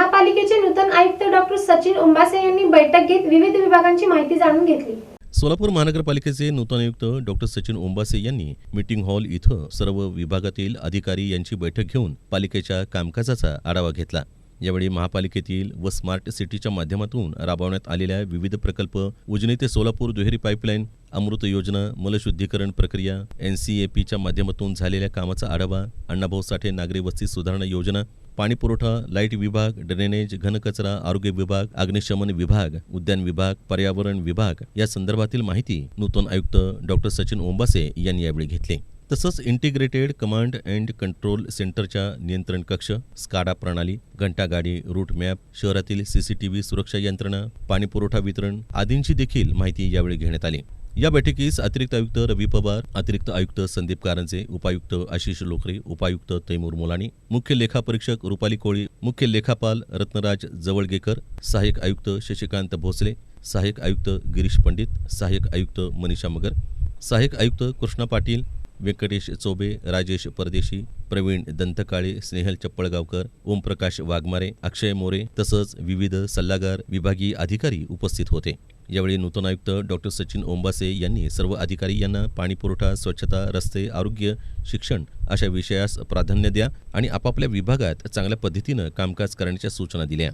महापालिकेचे नूतन आयुक्त डॉक्टर सचिन ओंबासे यांनी बैठक घेत विविध विभागांची माहिती जाणून घेतली। सोलापूर महानगरपालिकेचे नूतन आयुक्त डॉक्टर सचिन ओंबासे यांनी मीटिंग हॉल इथं सर्व विभागातील अधिकारी यांची बैठक घेऊन पालिकेच्या कामकाजाचा आढावा घेतला। यावेळी महापालिकेतील व स्मार्ट सिटीच्या माध्यमातून राबवण्यात आलेल्या विविध प्रकल्प, उजनी ते सोलापूर दुहेरी पाईपलाईन, अमृत योजना, मलशुद्धीकरण प्रक्रिया, NCAPच्या माध्यमातून झालेल्या कामाचा आढावा, अण्णाभाऊ साठे नागरी वस्ती सुधारणा योजना, पाणी पुरवठा, लाईट विभाग, ड्रेनेज, घनकचरा, आरोग्य विभाग, अग्निशमन विभाग, उद्यान विभाग, पर्यावरण विभाग या संदर्भातील माहिती नूतन आयुक्त डॉक्टर सचिन ओंबासे यांनी यावेळी घेतली। तसंच इंटिग्रेटेड कमांड अँड कंट्रोल सेंटरच्या नियंत्रण कक्ष, स्काडा प्रणाली, घंटागाडी, रूट मॅप, शहरातील CCTV सुरक्षा यंत्रणा, पाणी पुरवठा वितरण आदींची देखील माहिती यावेळी घेण्यात आली। या बैठकीस अतिरिक्त आयुक्त रवी पवार, अतिरिक्त आयुक्त संदीप कारंजे, उपायुक्त आशिष लोखरे, उपायुक्त तैमूर मुलानी, मुख्य लेखापरीक्षक रुपाली कोळी, मुख्य लेखापाल रत्नराज जवळगेकर, सहाय्यक आयुक्त शशिकांत भोसले, सहाय्यक आयुक्त गिरीश पंडित, सहाय्यक आयुक्त मनीषा मगर, सहाय्यक आयुक्त कृष्णा पाटील, व्यंकटेश चौबे, राजेश परदेशी, प्रवीण दंतकाळे, स्नेहल चप्पळगावकर, ओमप्रकाश वाघमारे, अक्षय मोरे तसंच विविध सल्लागार, विभागीय अधिकारी उपस्थित होते। यावेळी नूतन आयुक्त डॉक्टर सचिन ओंबासे यांनी सर्व अधिकारी यांना पाणी पुरवठा, स्वच्छता, रस्ते, आरोग्य, शिक्षण अशा विषयास प्राधान्य द्या आणि आपापल्या विभागात चांगल्या पद्धतीनं कामकाज करण्याच्या सूचना दिल्या।